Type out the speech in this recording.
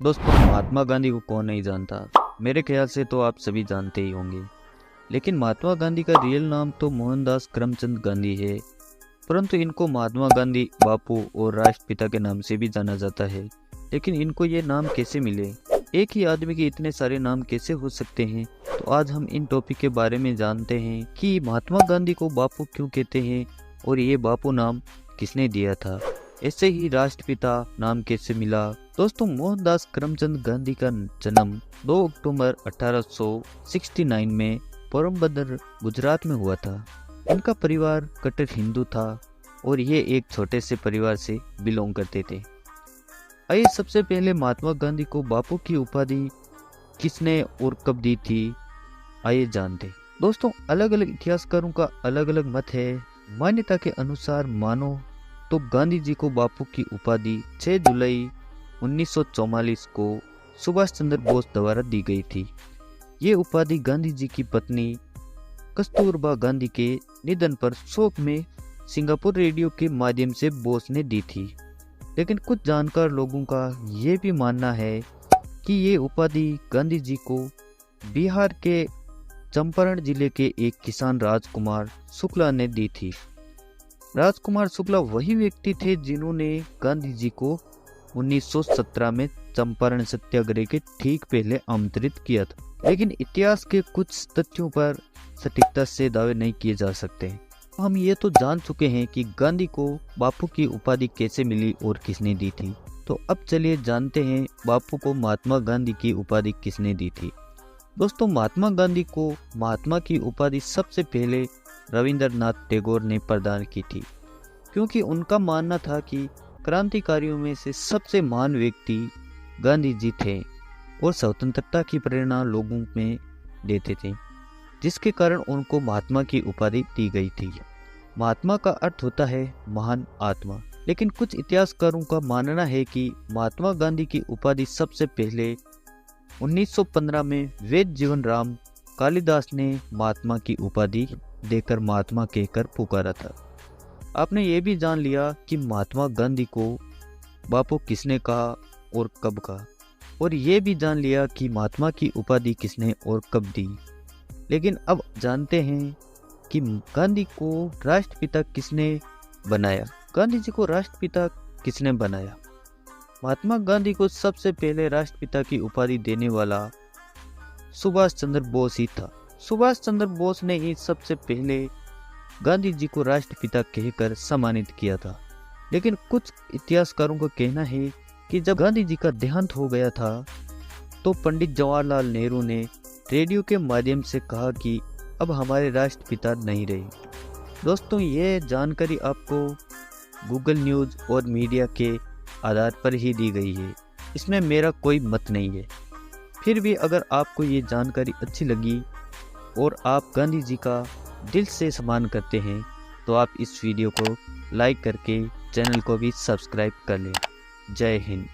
दोस्तों, महात्मा गांधी को कौन नहीं जानता। मेरे ख्याल से तो आप सभी जानते ही होंगे। लेकिन महात्मा गांधी का रियल नाम तो मोहनदास करमचंद गांधी है, परंतु इनको महात्मा गांधी बापू और राष्ट्रपिता के नाम से भी जाना जाता है। लेकिन इनको ये नाम कैसे मिले, एक ही आदमी के इतने सारे नाम कैसे हो सकते हैं? तो आज हम इन टॉपिक के बारे में जानते हैं कि महात्मा गांधी को बापू क्यों कहते हैं और ये बापू नाम किसने दिया था। ऐसे ही राष्ट्रपिता नाम कैसे मिला। दोस्तों, मोहनदास करमचंद गांधी का जन्म 2 अक्टूबर 1869 में पोरबंदर गुजरात में हुआ था। इनका परिवार कट्टर हिंदू था और ये एक छोटे से परिवार से बिलोंग करते थे। आइए सबसे पहले महात्मा गांधी को बापू की उपाधि किसने और कब दी थी, आइए जानते। दोस्तों, अलग अलग इतिहासकारों का अलग अलग मत है। मान्यता के अनुसार मानो तो गांधी जी को बापू की उपाधि 6 जुलाई 1944 को सुभाष चंद्र बोस द्वारा दी गई थी। ये उपाधि गांधी जी की पत्नी कस्तूरबा गांधी के निधन पर शोक में सिंगापुर रेडियो के माध्यम से बोस ने दी थी। लेकिन कुछ जानकार लोगों का ये भी मानना है कि ये उपाधि गांधी जी को बिहार के चंपारण जिले के एक किसान राजकुमार शुक्ला ने दी थी। राजकुमार शुक्ला वही व्यक्ति थे जिन्होंने गांधी जी को 1917 में चंपारण सत्याग्रह के ठीक पहले आमंत्रित किया था। लेकिन इतिहास के कुछ तथ्यों पर सटीकता से दावे नहीं किए जा सकते। हम ये तो जान चुके हैं कि गांधी को बापू की उपाधि कैसे मिली और किसने दी थी। तो अब चलिए जानते हैं बापू को महात्मा गांधी की उपाधि किसने दी थी। दोस्तों, महात्मा गांधी को महात्मा की उपाधि सबसे पहले रविंद्रनाथ टैगोर ने प्रदान की थी, क्योंकि उनका मानना था कि क्रांतिकारियों में से सबसे महान व्यक्ति गांधी जी थे और स्वतंत्रता की प्रेरणा लोगों में देते थे, जिसके कारण उनको महात्मा की उपाधि दी गई थी। महात्मा का अर्थ होता है महान आत्मा। लेकिन कुछ इतिहासकारों का मानना है कि महात्मा गांधी की उपाधि सबसे पहले 1915 में वेद जीवन राम कालिदास ने महात्मा की उपाधि देकर महात्मा कहकर पुकारा था। आपने ये भी जान लिया कि महात्मा गांधी को बापू किसने कहा और कब कहा, और ये भी जान लिया कि महात्मा की उपाधि किसने और कब दी। लेकिन अब जानते हैं कि गांधी को राष्ट्रपिता किसने बनाया। गांधी जी को राष्ट्रपिता किसने बनाया? महात्मा गांधी को सबसे पहले राष्ट्रपिता की उपाधि देने वाला सुभाष चंद्र बोस ही था। सुभाष चंद्र बोस ने ही सबसे पहले गांधी जी को राष्ट्रपिता कहकर सम्मानित किया था। लेकिन कुछ इतिहासकारों का कहना है कि जब गांधी जी का देहांत हो गया था तो पंडित जवाहरलाल नेहरू ने रेडियो के माध्यम से कहा कि अब हमारे राष्ट्रपिता नहीं रहे। दोस्तों, ये जानकारी आपको गूगल न्यूज़ और मीडिया के आधार पर ही दी गई है, इसमें मेरा कोई मत नहीं है। फिर भी अगर आपको ये जानकारी अच्छी लगी और आप गांधी जी का दिल से सम्मान करते हैं तो आप इस वीडियो को लाइक करके चैनल को भी सब्सक्राइब कर लें। जय हिंद।